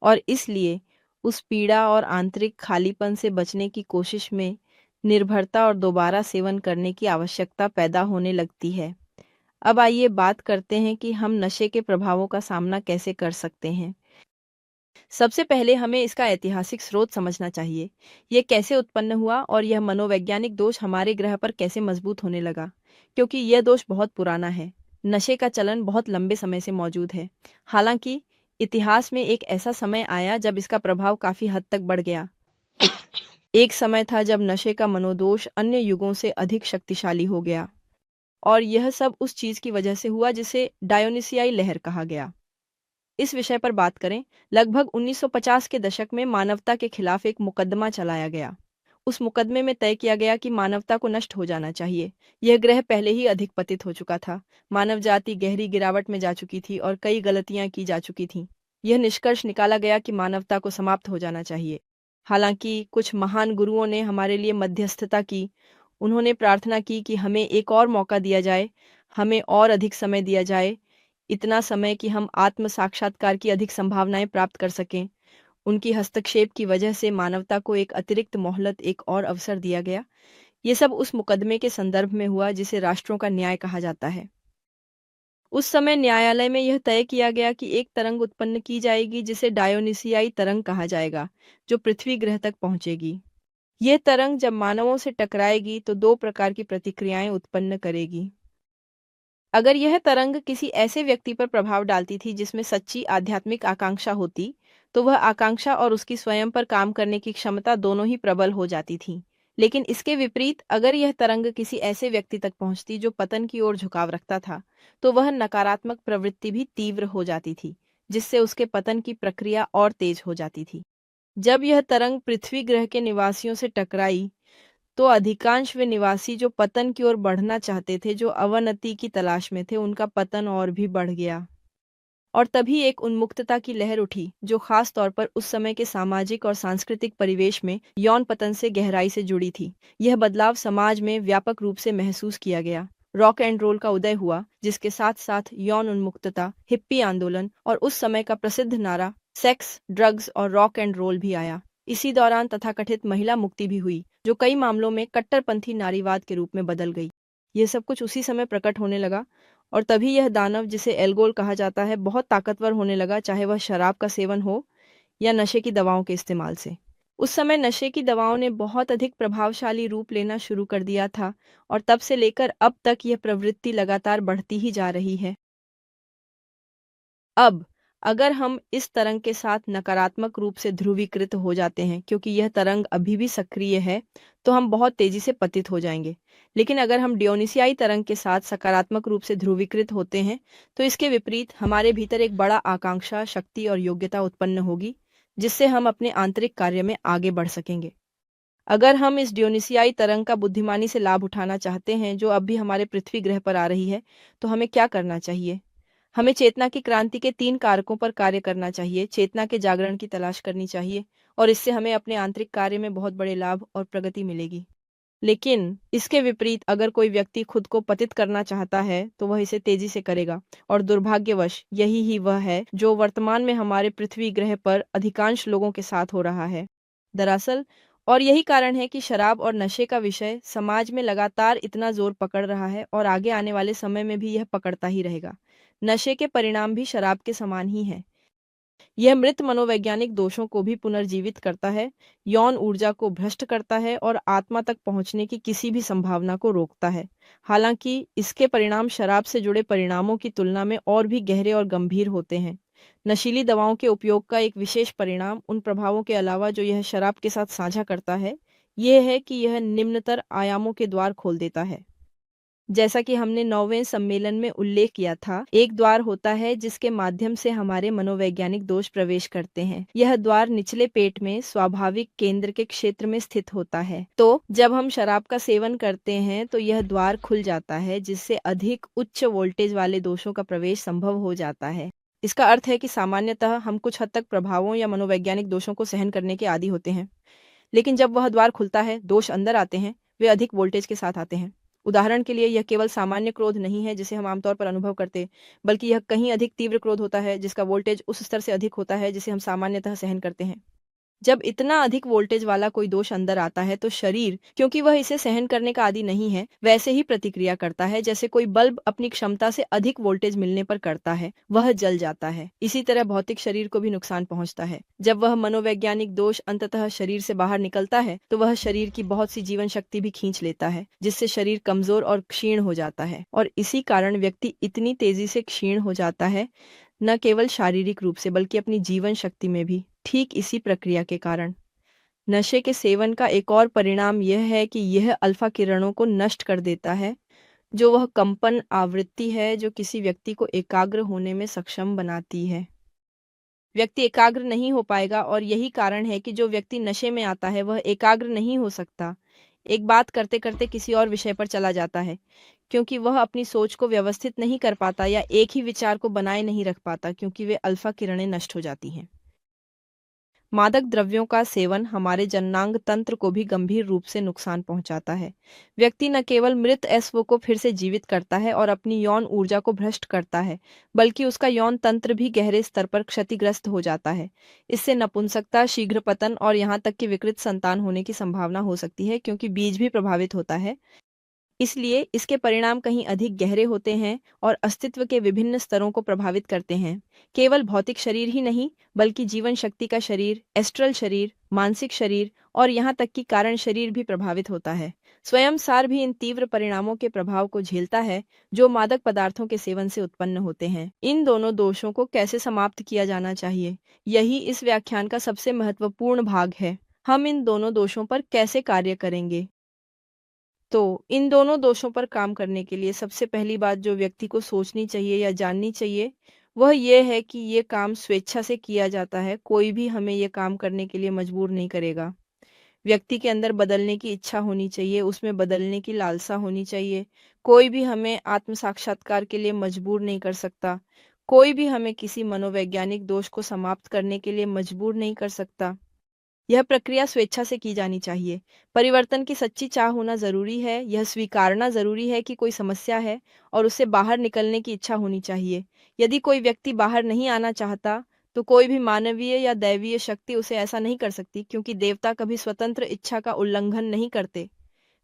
और इसलिए उस पीड़ा और आंतरिक खालीपन से बचने की कोशिश में निर्भरता और दोबारा सेवन करने की आवश्यकता पैदा होने लगती है। अब आइए बात करते हैं कि हम नशे के प्रभावों का सामना कैसे कर सकते हैं। सबसे पहले हमें इसका ऐतिहासिक स्रोत समझना चाहिए। यह कैसे उत्पन्न हुआ और यह मनोवैज्ञानिक दोष हमारे ग्रह पर कैसे मजबूत होने लगा, क्योंकि यह दोष बहुत पुराना है। नशे का चलन बहुत लंबे समय से मौजूद है। हालांकि इतिहास में एक ऐसा समय आया जब इसका प्रभाव काफी हद तक बढ़ गया। एक समय था जब नशे का मनोदोष अन्य युगों से अधिक शक्तिशाली हो गया, और यह सब उस चीज की वजह से हुआ जिसे डायोनिसियाई लहर कहा गया। इस विषय पर बात करें, लगभग 1950 के दशक में मानवता के खिलाफ एक मुकदमा चलाया गया। उस मुकदमे में तय किया गया कि मानवता को नष्ट हो जाना चाहिए। यह ग्रह पहले ही अधिक पतित हो चुका था, मानव जाति गहरी गिरावट में जा चुकी थी और कई गलतियां की जा चुकी थीं। यह निष्कर्ष निकाला गया कि मानवता को समाप्त हो जाना चाहिए। हालांकि कुछ महान गुरुओं ने हमारे लिए मध्यस्थता की। उन्होंने प्रार्थना की कि हमें एक और मौका दिया जाए, हमें और अधिक समय दिया जाए, इतना समय कि हम आत्म साक्षात्कार की अधिक संभावनाएं प्राप्त कर सकें। उनकी हस्तक्षेप की वजह से मानवता को एक अतिरिक्त मोहलत, एक और अवसर दिया गया। ये सब उस मुकदमे के संदर्भ में हुआ जिसे राष्ट्रों का न्याय कहा जाता है। उस समय न्यायालय में यह तय किया गया कि एक तरंग उत्पन्न की जाएगी जिसे डायोनिसियाई तरंग कहा जाएगा, जो पृथ्वी ग्रह तक पहुंचेगी। यह तरंग जब मानवों से टकराएगी तो दो प्रकार की प्रतिक्रियाएं उत्पन्न करेगी। अगर यह तरंग किसी ऐसे व्यक्ति पर प्रभाव डालती थी जिसमें सच्ची आध्यात्मिक आकांक्षा होती, तो वह आकांक्षा और उसकी स्वयं पर काम करने की क्षमता दोनों ही प्रबल हो जाती थी। लेकिन इसके विपरीत अगर यह तरंग किसी ऐसे व्यक्ति तक पहुंचती जो पतन की ओर झुकाव रखता था, तो वह नकारात्मक प्रवृत्ति भी तीव्र हो जाती थी, जिससे उसके पतन की प्रक्रिया और तेज हो जाती थी। जब यह तरंग पृथ्वी ग्रह के निवासियों से टकराई, तो अधिकांश वे निवासी जो पतन की ओर बढ़ना चाहते थे, जो अवनति की तलाश में थे, उनका पतन और भी बढ़ गया। और तभी एक उन्मुक्तता की लहर उठी, जो खास तौर पर उस समय के सामाजिक और सांस्कृतिक परिवेश में यौन पतन से गहराई से जुड़ी थी। यह बदलाव समाज में व्यापक रूप से महसूस किया गया। रॉक एंड रोल का उदय हुआ, जिसके साथ साथ यौन उन्मुक्तता, हिप्पी आंदोलन और उस समय का प्रसिद्ध नारा सेक्स, ड्रग्स और रॉक एंड रोल भी आया। इसी दौरान तथाकथित महिला मुक्ति भी हुई, जो कई मामलों में कट्टरपंथी नारीवाद के रूप में बदल गई। यह सब कुछ उसी समय प्रकट होने लगा, और तभी यह दानव, जिसे एल्गोल कहा जाता है, बहुत ताकतवर होने लगा, चाहे वह शराब का सेवन हो या नशे की दवाओं के इस्तेमाल से। उस समय नशे की दवाओं ने बहुत अधिक प्रभावशाली रूप लेना शुरू कर दिया था, और तब से लेकर अब तक यह प्रवृत्ति लगातार बढ़ती ही जा रही है। अब अगर हम इस तरंग के साथ नकारात्मक रूप से ध्रुवीकृत हो जाते हैं, क्योंकि यह तरंग अभी भी सक्रिय है, तो हम बहुत तेजी से पतित हो जाएंगे। लेकिन अगर हम डियोनिसियाई तरंग के साथ सकारात्मक रूप से ध्रुवीकृत होते हैं, तो इसके विपरीत हमारे भीतर एक बड़ा आकांक्षा, शक्ति और योग्यता उत्पन्न होगी, जिससे हम अपने आंतरिक कार्य में आगे बढ़ सकेंगे। अगर हम इस डियोनिसियाई तरंग का बुद्धिमानी से लाभ उठाना चाहते हैं, जो अब भी हमारे पृथ्वी ग्रह पर आ रही है, तो हमें क्या करना चाहिए? हमें चेतना की क्रांति के 3 कारकों पर कार्य करना चाहिए। चेतना के जागरण की तलाश करनी चाहिए, और इससे हमें अपने आंतरिक कार्य में बहुत बड़े लाभ और प्रगति मिलेगी। लेकिन इसके विपरीत अगर कोई व्यक्ति खुद को पतित करना चाहता है, तो वह इसे तेजी से करेगा, और दुर्भाग्यवश यही ही वह है जो वर्तमान में हमारे पृथ्वी ग्रह पर अधिकांश लोगों के साथ हो रहा है। दरअसल, और यही कारण है कि शराब और नशे का विषय समाज में लगातार इतना जोर पकड़ रहा है, और आगे आने वाले समय में भी यह पकड़ता ही रहेगा। नशे के परिणाम भी शराब के समान ही हैं। यह मृत मनोवैज्ञानिक दोषों को भी पुनर्जीवित करता है, यौन ऊर्जा को भ्रष्ट करता है और आत्मा तक पहुंचने की किसी भी संभावना को रोकता है। हालांकि इसके परिणाम शराब से जुड़े परिणामों की तुलना में और भी गहरे और गंभीर होते हैं। नशीली दवाओं के उपयोग का एक विशेष परिणाम, उन प्रभावों के अलावा जो यह शराब के साथ साझा करता है, यह है कि यह निम्नतर आयामों के द्वार खोल देता है। जैसा कि हमने 9वें सम्मेलन में उल्लेख किया था, एक द्वार होता है जिसके माध्यम से हमारे मनोवैज्ञानिक दोष प्रवेश करते हैं। यह द्वार निचले पेट में स्वाभाविक केंद्र के क्षेत्र में स्थित होता है। तो जब हम शराब का सेवन करते हैं, तो यह द्वार खुल जाता है, जिससे अधिक उच्च वोल्टेज वाले दोषों का प्रवेश संभव हो जाता है। इसका अर्थ है कि सामान्यतः हम कुछ हद तक प्रभावों या मनोवैज्ञानिक दोषों को सहन करने के आदी होते हैं, लेकिन जब वह द्वार खुलता है, दोष अंदर आते हैं, वे अधिक वोल्टेज के साथ आते हैं। उदाहरण के लिए, यह केवल सामान्य क्रोध नहीं है जिसे हम आमतौर पर अनुभव करते, बल्कि यह कहीं अधिक तीव्र क्रोध होता है, जिसका वोल्टेज उस स्तर से अधिक होता है जिसे हम सामान्यतः सहन करते हैं। जब इतना अधिक वोल्टेज वाला कोई दोष अंदर आता है, तो शरीर, क्योंकि वह इसे सहन करने का आदी नहीं है, वैसे ही प्रतिक्रिया करता है जैसे कोई बल्ब अपनी क्षमता से अधिक वोल्टेज मिलने पर करता है, वह जल जाता है। इसी तरह भौतिक शरीर को भी नुकसान पहुंचता है। जब वह मनोवैज्ञानिक दोष अंततः शरीर से बाहर निकलता है, तो वह शरीर की बहुत सी जीवन शक्ति भी खींच लेता है, जिससे शरीर कमजोर और क्षीण हो जाता है। और इसी कारण व्यक्ति इतनी तेजी से क्षीण हो जाता है, न केवल शारीरिक रूप से बल्कि अपनी जीवन शक्ति में भी। ठीक इसी प्रक्रिया के कारण नशे के सेवन का एक और परिणाम यह है कि यह अल्फा किरणों को नष्ट कर देता है, जो वह कंपन आवृत्ति है जो किसी व्यक्ति को एकाग्र होने में सक्षम बनाती है। व्यक्ति एकाग्र नहीं हो पाएगा, और यही कारण है कि जो व्यक्ति नशे में आता है वह एकाग्र नहीं हो सकता। एक बात करते करते किसी और विषय पर चला जाता है, क्योंकि वह अपनी सोच को व्यवस्थित नहीं कर पाता, या एक ही विचार को बनाए नहीं रख पाता, क्योंकि वे अल्फा किरणें नष्ट हो जाती हैं। मादक द्रव्यों का सेवन हमारे जननांग तंत्र को भी गंभीर रूप से नुकसान पहुंचाता है। व्यक्ति न केवल मृत एसओ को फिर से जीवित करता है और अपनी यौन ऊर्जा को भ्रष्ट करता है, बल्कि उसका यौन तंत्र भी गहरे स्तर पर क्षतिग्रस्त हो जाता है। इससे नपुंसकता, शीघ्र पतन और यहाँ तक कि विकृत संतान होने की संभावना हो सकती है, क्योंकि बीज भी प्रभावित होता है। इसलिए इसके परिणाम कहीं अधिक गहरे होते हैं और अस्तित्व के विभिन्न स्तरों को प्रभावित करते हैं। केवल भौतिक शरीर ही नहीं, बल्कि जीवन शक्ति का शरीर, एस्ट्रल शरीर, मानसिक शरीर और यहाँ तक कि कारण शरीर भी प्रभावित होता है। स्वयं सार भी इन तीव्र परिणामों के प्रभाव को झेलता है, जो मादक पदार्थों के सेवन से उत्पन्न होते हैं। इन दोनों दोषों को कैसे समाप्त किया जाना चाहिए, यही इस व्याख्यान का सबसे महत्वपूर्ण भाग है। हम इन दोनों दोषों पर कैसे कार्य करेंगे? तो इन दोनों दोषों पर काम करने के लिए सबसे पहली बात जो व्यक्ति को सोचनी चाहिए या जाननी चाहिए, वह ये है कि ये काम स्वेच्छा से किया जाता है, कोई भी हमें ये काम करने के लिए मजबूर नहीं करेगा। व्यक्ति के अंदर बदलने की इच्छा होनी चाहिए, उसमें बदलने की लालसा होनी चाहिए। कोई भी हमें आत्म साक्षात्कार के लिए मजबूर नहीं कर सकता। कोई भी हमें किसी मनोवैज्ञानिक दोष को समाप्त करने के लिए मजबूर नहीं कर सकता। यह प्रक्रिया स्वेच्छा से की जानी चाहिए। परिवर्तन की सच्ची चाह होना ज़रूरी है, यह स्वीकारना ज़रूरी है कि कोई समस्या है और उससे बाहर निकलने की इच्छा होनी चाहिए। यदि कोई व्यक्ति बाहर नहीं आना चाहता, तो कोई भी मानवीय या दैवीय शक्ति उसे ऐसा नहीं कर सकती क्योंकि देवता कभी स्वतंत्र इच्छा का उल्लंघन नहीं करते।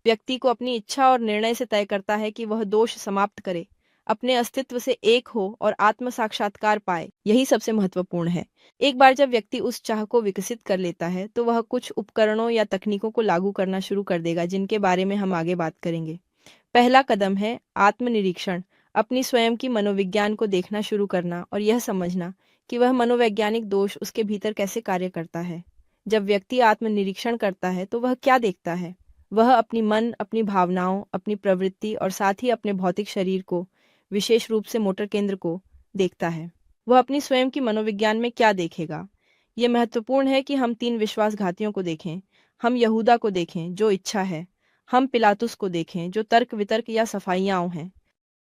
व्यक्ति को अपनी इच्छा और निर्णय से तय करता है कि वह दोष समाप्त करे, अपने अस्तित्व से एक हो और आत्म साक्षात्कार पाए। यही सबसे महत्वपूर्ण है। एक बार जब व्यक्ति उस चाह को विकसित कर लेता है, तो वह कुछ उपकरणों या तकनीकों को लागू करना शुरू कर देगा, जिनके बारे में हम आगे बात करेंगे। पहला कदम है आत्मनिरीक्षण। अपनी स्वयं की मनोविज्ञान को देखना शुरू करना और यह समझना कि वह मनोवैज्ञानिक दोष उसके भीतर कैसे कार्य करता है। जब व्यक्ति आत्मनिरीक्षण करता है, तो वह क्या देखता है? वह अपनी मन, अपनी भावनाओं, अपनी प्रवृत्ति और साथ ही अपने भौतिक शरीर को, विशेष रूप से मोटर केंद्र को देखता है। वह अपनी स्वयं की मनोविज्ञान में क्या देखेगा? ये महत्वपूर्ण है कि हम 3 विश्वासघातियों को देखें। हम यहूदा को देखें, जो इच्छा है। हम पिलातुस को देखें, जो तर्क-वितर्क या सफाइयाँ हैं।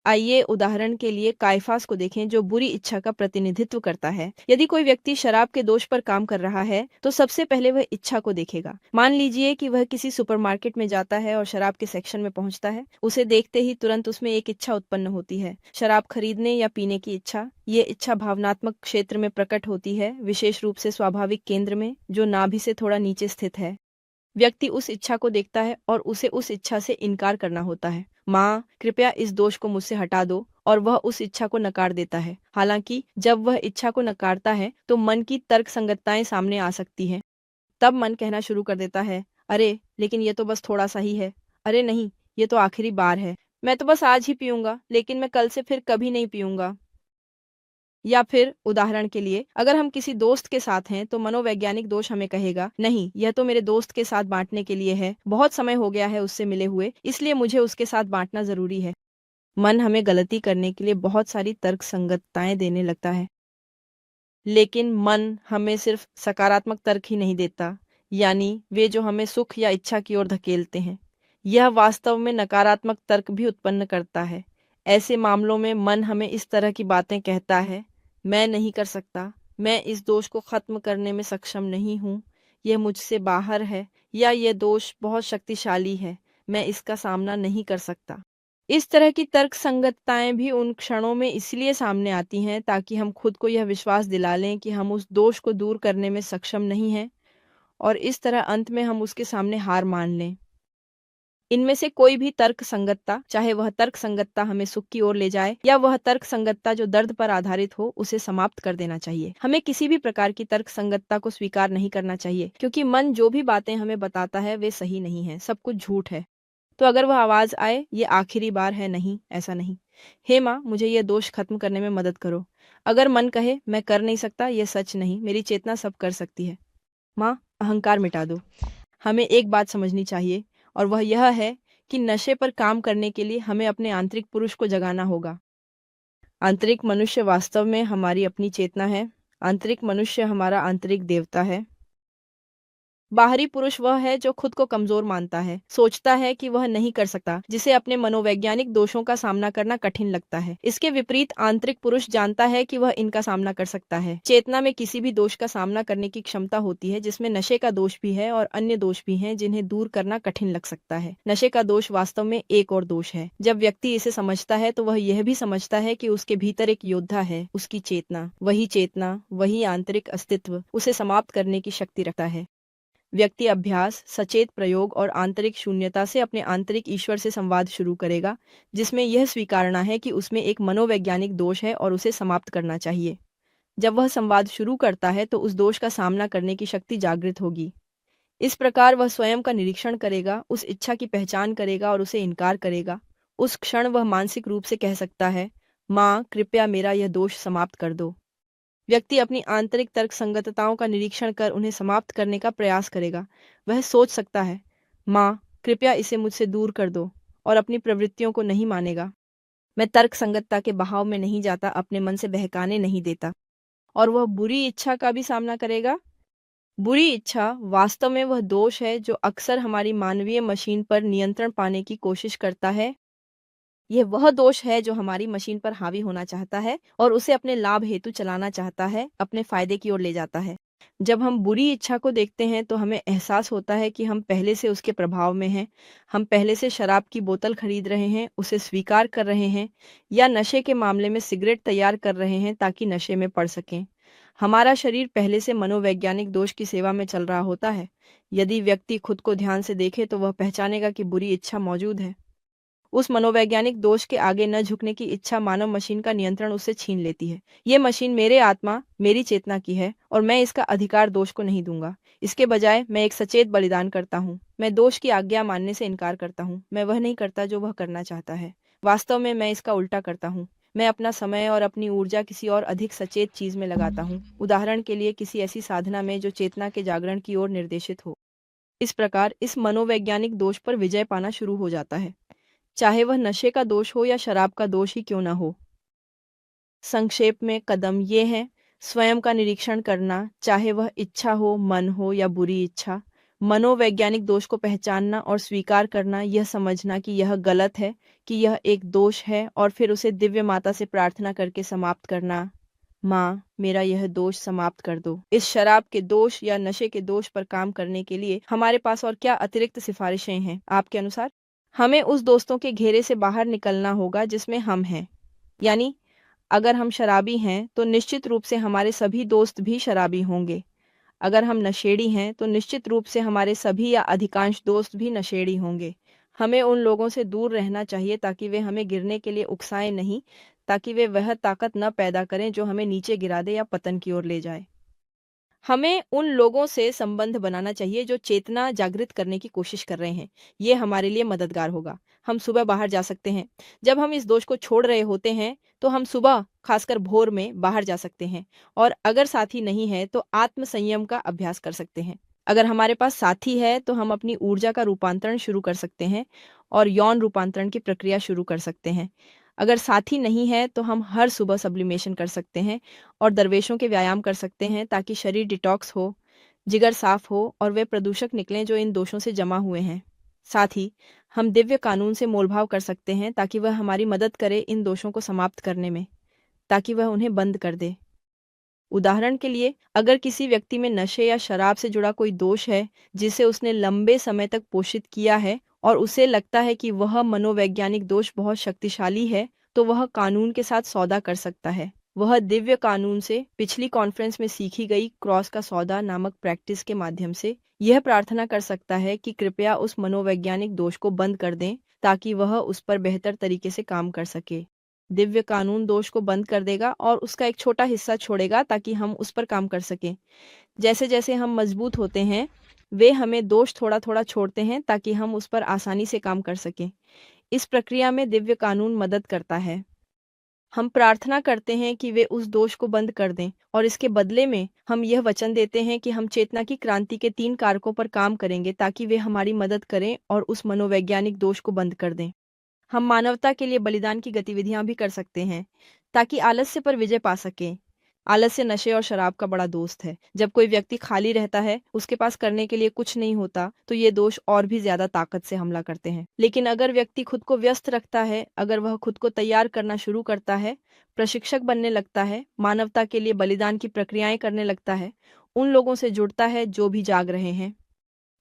आइए उदाहरण के लिए काइफास को देखें, जो बुरी इच्छा का प्रतिनिधित्व करता है। यदि कोई व्यक्ति शराब के दोष पर काम कर रहा है, तो सबसे पहले वह इच्छा को देखेगा। मान लीजिए कि वह किसी सुपरमार्केट में जाता है और शराब के सेक्शन में पहुंचता है। उसे देखते ही तुरंत उसमें एक इच्छा उत्पन्न होती है, शराब खरीदने या पीने की इच्छा। ये इच्छा भावनात्मक क्षेत्र में प्रकट होती है, विशेष रूप से स्वाभाविक केंद्र में, जो नाभि से थोड़ा नीचे स्थित है। व्यक्ति उस इच्छा को देखता है और उसे उस इच्छा से इनकार करना होता है। माँ, कृपया इस दोष को मुझसे हटा दो, और वह उस इच्छा को नकार देता है। हालांकि जब वह इच्छा को नकारता है, तो मन की तर्क संगतताएं सामने आ सकती हैं। तब मन कहना शुरू कर देता है, अरे लेकिन ये तो बस थोड़ा सा ही है। अरे नहीं, ये तो आखिरी बार है। मैं तो बस आज ही पीऊंगा, लेकिन मैं कल से फिर कभी नहीं पीऊंगा। या फिर उदाहरण के लिए, अगर हम किसी दोस्त के साथ हैं, तो मनोवैज्ञानिक दोष हमें कहेगा, नहीं, यह तो मेरे दोस्त के साथ बांटने के लिए है। बहुत समय हो गया है उससे मिले हुए, इसलिए मुझे उसके साथ बांटना जरूरी है। मन हमें गलती करने के लिए बहुत सारी तर्क संगतताएं देने लगता है। लेकिन मन हमें सिर्फ सकारात्मक तर्क ही नहीं देता, यानी वे जो हमें सुख या इच्छा की ओर धकेलते हैं। यह वास्तव में नकारात्मक तर्क भी उत्पन्न करता है। ऐसे मामलों में मन हमें इस तरह की बातें कहता है, मैं नहीं कर सकता, मैं इस दोष को खत्म करने में सक्षम नहीं हूँ, यह मुझसे बाहर है, या यह दोष बहुत शक्तिशाली है, मैं इसका सामना नहीं कर सकता। इस तरह की तर्क संगतताएं भी उन क्षणों में इसलिए सामने आती हैं ताकि हम खुद को यह विश्वास दिला लें कि हम उस दोष को दूर करने में सक्षम नहीं हैं, और इस तरह अंत में हम उसके सामने हार मान लें। इनमें से कोई भी तर्क संगतता, चाहे वह तर्क संगतता हमें सुख की ओर ले जाए या वह तर्क संगतता जो दर्द पर आधारित हो, उसे समाप्त कर देना चाहिए। हमें किसी भी प्रकार की तर्क संगतता को स्वीकार नहीं करना चाहिए, क्योंकि मन जो भी बातें हमें बताता है वे सही नहीं है, सब कुछ झूठ है। तो अगर वह आवाज आए, ये आखिरी बार है, नहीं, ऐसा नहीं। हे माँ, मुझे ये दोष खत्म करने में मदद करो। अगर मन कहे, मैं कर नहीं सकता, ये सच नहीं, मेरी चेतना सब कर सकती है। माँ, अहंकार मिटा दो। हमें एक बात समझनी चाहिए, और वह यह है कि नशे पर काम करने के लिए हमें अपने आंतरिक पुरुष को जगाना होगा। आंतरिक मनुष्य वास्तव में हमारी अपनी चेतना है। आंतरिक मनुष्य हमारा आंतरिक देवता है। बाहरी पुरुष वह है जो खुद को कमजोर मानता है, सोचता है कि वह नहीं कर सकता, जिसे अपने मनोवैज्ञानिक दोषों का सामना करना कठिन लगता है। इसके विपरीत आंतरिक पुरुष जानता है कि वह इनका सामना कर सकता है। चेतना में किसी भी दोष का सामना करने की क्षमता होती है, जिसमें नशे का दोष भी है और अन्य दोष भी हैं जिन्हें दूर करना कठिन लग सकता है। नशे का दोष वास्तव में एक और दोष है। जब व्यक्ति इसे समझता है, तो वह यह भी समझता है कि उसके भीतर एक योद्धा है, उसकी चेतना, वही आंतरिक अस्तित्व उसे समाप्त करने की शक्ति रखता है। व्यक्ति अभ्यास, सचेत प्रयोग और आंतरिक शून्यता से अपने आंतरिक ईश्वर से संवाद शुरू करेगा, जिसमें यह स्वीकारना है कि उसमें एक मनोवैज्ञानिक दोष है और उसे समाप्त करना चाहिए। जब वह संवाद शुरू करता है, तो उस दोष का सामना करने की शक्ति जागृत होगी। इस प्रकार वह स्वयं का निरीक्षण करेगा, उस इच्छा की पहचान करेगा और उसे इनकार करेगा। उस क्षण वह मानसिक रूप से कह सकता है, माँ, कृपया मेरा यह दोष समाप्त कर दो। व्यक्ति अपनी आंतरिक तर्क संगतताओं का निरीक्षण कर उन्हें समाप्त करने का प्रयास करेगा। वह सोच सकता है, माँ, कृपया इसे मुझसे दूर कर दो, और अपनी प्रवृत्तियों को नहीं मानेगा। मैं तर्क संगतता के बहाव में नहीं जाता, अपने मन से बहकाने नहीं देता। और वह बुरी इच्छा का भी सामना करेगा। बुरी इच्छा वास्तव में वह दोष है जो अक्सर हमारी मानवीय मशीन पर नियंत्रण पाने की कोशिश करता है। यह वह दोष है जो हमारी मशीन पर हावी होना चाहता है और उसे अपने लाभ हेतु चलाना चाहता है, अपने फायदे की ओर ले जाता है। जब हम बुरी इच्छा को देखते हैं तो हमें एहसास होता है कि हम पहले से उसके प्रभाव में हैं। हम पहले से शराब की बोतल खरीद रहे हैं, उसे स्वीकार कर रहे हैं, या नशे के मामले में सिगरेट तैयार कर रहे हैं ताकि नशे में पड़ सकें। हमारा शरीर पहले से मनोवैज्ञानिक दोष की सेवा में चल रहा होता है। यदि व्यक्ति खुद को ध्यान से देखे तो वह पहचानेगा कि बुरी इच्छा मौजूद है। उस मनोवैज्ञानिक दोष के आगे न झुकने की इच्छा मानव मशीन का नियंत्रण उससे छीन लेती है। ये मशीन मेरे आत्मा, मेरी चेतना की है और मैं इसका अधिकार दोष को नहीं दूंगा। इसके बजाय मैं एक सचेत बलिदान करता हूँ। मैं दोष की आज्ञा मानने से इनकार करता हूँ। मैं वह नहीं करता जो वह करना चाहता है। वास्तव में मैं इसका उल्टा करता हूँ। मैं अपना समय और अपनी ऊर्जा किसी और अधिक सचेत चीज में लगाता हूँ। उदाहरण के लिए किसी ऐसी साधना में जो चेतना के जागरण की ओर निर्देशित हो। इस प्रकार इस मनोवैज्ञानिक दोष पर विजय पाना शुरू हो जाता है, चाहे वह नशे का दोष हो या शराब का दोष ही क्यों न हो। संक्षेप में कदम ये हैं: स्वयं का निरीक्षण करना, चाहे वह इच्छा हो, मन हो या बुरी इच्छा। मनोवैज्ञानिक दोष को पहचानना और स्वीकार करना, यह समझना कि यह गलत है, कि यह एक दोष है, और फिर उसे दिव्य माता से प्रार्थना करके समाप्त करना। माँ, मेरा यह दोष समाप्त कर दो। इस शराब के दोष या नशे के दोष पर काम करने के लिए हमारे पास और क्या अतिरिक्त सिफारिशें हैं आपके अनुसार? हमें उस दोस्तों के घेरे से बाहर निकलना होगा जिसमें हम हैं। यानी अगर हम शराबी हैं तो निश्चित रूप से हमारे सभी दोस्त भी शराबी होंगे। अगर हम नशेड़ी हैं तो निश्चित रूप से हमारे सभी या अधिकांश दोस्त भी नशेड़ी होंगे। हमें उन लोगों से दूर रहना चाहिए ताकि वे हमें गिरने के लिए उकसाएं नहीं, ताकि वे वह ताकत न पैदा करें जो हमें नीचे गिरा दे या पतन की ओर ले जाए। हमें उन लोगों से संबंध बनाना चाहिए जो चेतना जागृत करने की कोशिश कर रहे हैं। ये हमारे लिए मददगार होगा। हम सुबह बाहर जा सकते हैं। जब हम इस दोष को छोड़ रहे होते हैं तो हम सुबह, खासकर भोर में, बाहर जा सकते हैं। और अगर साथी नहीं है तो आत्म संयम का अभ्यास कर सकते हैं। अगर हमारे पास साथी है तो हम अपनी ऊर्जा का रूपांतरण शुरू कर सकते हैं और यौन रूपांतरण की प्रक्रिया शुरू कर सकते हैं। अगर साथी नहीं है तो हम हर सुबह सब्लिमेशन कर सकते हैं और दरवेशों के व्यायाम कर सकते हैं ताकि शरीर डिटॉक्स हो, जिगर साफ हो और वे प्रदूषक निकलें जो इन दोषों से जमा हुए हैं। साथ ही हम दिव्य कानून से मोलभाव कर सकते हैं ताकि वह हमारी मदद करे इन दोषों को समाप्त करने में, ताकि वह उन्हें बंद कर दे। उदाहरण के लिए, अगर किसी व्यक्ति में नशे या शराब से जुड़ा कोई दोष है जिसे उसने लंबे समय तक पोषित किया है और उसे लगता है कि वह मनोवैज्ञानिक दोष बहुत शक्तिशाली है, तो वह कानून के साथ सौदा कर सकता है। वह दिव्य कानून से पिछली कॉन्फ्रेंस में सीखी गई क्रॉस का सौदा नामक प्रैक्टिस के माध्यम से यह प्रार्थना कर सकता है कि कृपया उस मनोवैज्ञानिक दोष को बंद कर दें ताकि वह उस पर बेहतर तरीके से काम कर सके। दिव्य कानून दोष को बंद कर देगा और उसका एक छोटा हिस्सा छोड़ेगा ताकि हम उस पर काम कर सकें। जैसे जैसे हम मजबूत होते हैं, वे हमें दोष थोड़ा थोड़ा छोड़ते हैं ताकि हम उस पर आसानी से काम कर सकें। इस प्रक्रिया में दिव्य कानून मदद करता है। हम प्रार्थना करते हैं कि वे उस दोष को बंद कर दें और इसके बदले में हम यह वचन देते हैं कि हम चेतना की क्रांति के 3 कारकों पर काम करेंगे ताकि वे हमारी मदद करें और उस मनोवैज्ञानिक दोष को बंद कर दें। हम मानवता के लिए बलिदान की गतिविधियां भी कर सकते हैं ताकि आलस्य पर विजय पा सकें। आलस्य नशे और शराब का बड़ा दोस्त है। जब कोई व्यक्ति खाली रहता है, उसके पास करने के लिए कुछ नहीं होता, तो ये दोष और भी ज्यादा ताकत से हमला करते हैं। लेकिन अगर व्यक्ति खुद को व्यस्त रखता है, अगर वह खुद को तैयार करना शुरू करता है, प्रशिक्षक बनने लगता है, मानवता के लिए बलिदान की प्रक्रियाएं करने लगता है, उन लोगों से जुड़ता है जो भी जाग रहे हैं,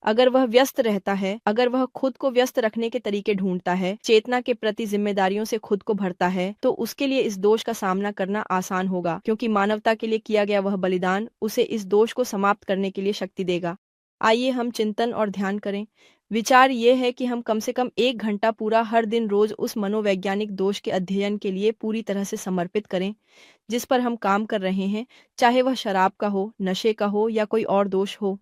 अगर वह व्यस्त रहता है, अगर वह खुद को व्यस्त रखने के तरीके ढूंढता है, चेतना के प्रति जिम्मेदारियों से खुद को भरता है, तो उसके लिए इस दोष का सामना करना आसान होगा, क्योंकि मानवता के लिए किया गया वह बलिदान उसे इस दोष को समाप्त करने के लिए शक्ति देगा। आइए हम चिंतन और ध्यान करें। विचार ये है कि हम कम से कम 1 घंटा पूरा हर दिन रोज उस मनोवैज्ञानिक दोष के अध्ययन के लिए पूरी तरह से समर्पित करें जिस पर हम काम कर रहे हैं, चाहे वह शराब का हो, नशे का हो या कोई और दोष हो।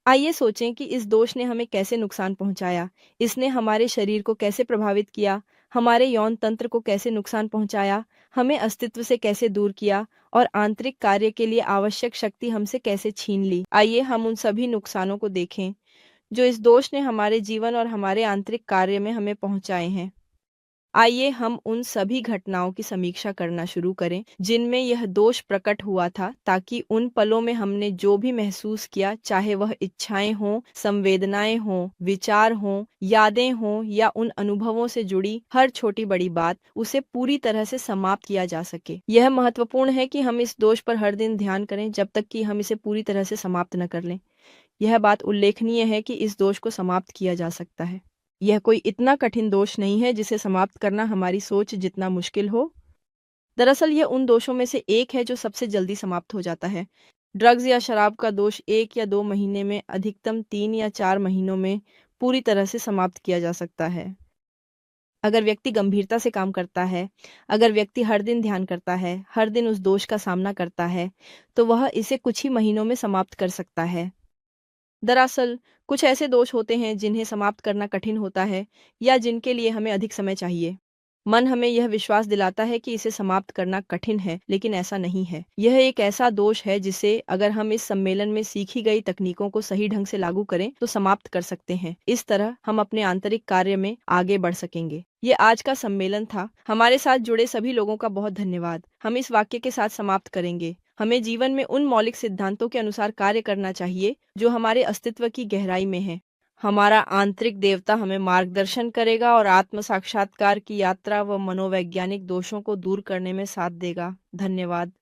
आइए सोचें कि इस दोष ने हमें कैसे नुकसान पहुंचाया। इसने हमारे शरीर को कैसे प्रभावित किया, हमारे यौन तंत्र को कैसे नुकसान पहुंचाया, हमें अस्तित्व से कैसे दूर किया और आंतरिक कार्य के लिए आवश्यक शक्ति हमसे कैसे छीन ली। आइए हम उन सभी नुकसानों को देखें जो इस दोष ने हमारे जीवन और हमारे आंतरिक कार्य में हमें पहुंचाए हैं। आइए हम उन सभी घटनाओं की समीक्षा करना शुरू करें जिनमें यह दोष प्रकट हुआ था, ताकि उन पलों में हमने जो भी महसूस किया, चाहे वह इच्छाएं हों, संवेदनाएं हों, विचार हों, यादें हों या उन अनुभवों से जुड़ी हर छोटी बड़ी बात, उसे पूरी तरह से समाप्त किया जा सके। यह महत्वपूर्ण है कि हम इस दोष पर हर दिन ध्यान करें जब तक कि हम इसे पूरी तरह से समाप्त न कर लें। यह बात उल्लेखनीय है कि इस दोष को समाप्त किया जा सकता है। यह कोई इतना कठिन दोष नहीं है जिसे समाप्त करना हमारी सोच जितना मुश्किल हो। दरअसल यह उन दोषों में से एक है जो सबसे जल्दी समाप्त हो जाता है। ड्रग्स या शराब का दोष 1 या 2 महीने में, अधिकतम 3 या 4 महीनों में पूरी तरह से समाप्त किया जा सकता है। अगर व्यक्ति गंभीरता से काम करता है, अगर व्यक्ति हर दिन ध्यान करता है, हर दिन उस दोष का सामना करता है, तो वह इसे कुछ ही महीनों में समाप्त कर सकता है। दरअसल कुछ ऐसे दोष होते हैं जिन्हें समाप्त करना कठिन होता है या जिनके लिए हमें अधिक समय चाहिए। मन हमें यह विश्वास दिलाता है कि इसे समाप्त करना कठिन है, लेकिन ऐसा नहीं है। यह एक ऐसा दोष है जिसे अगर हम इस सम्मेलन में सीखी गई तकनीकों को सही ढंग से लागू करें तो समाप्त कर सकते हैं। इस तरह हम अपने आंतरिक कार्य में आगे बढ़ सकेंगे। ये आज का सम्मेलन था। हमारे साथ जुड़े सभी लोगों का बहुत धन्यवाद। हम इस वाक्य के साथ समाप्त करेंगे। हमें जीवन में उन मौलिक सिद्धांतों के अनुसार कार्य करना चाहिए जो हमारे अस्तित्व की गहराई में है। हमारा आंतरिक देवता हमें मार्गदर्शन करेगा और आत्म साक्षात्कार की यात्रा व मनोवैज्ञानिक दोषों को दूर करने में साथ देगा। धन्यवाद।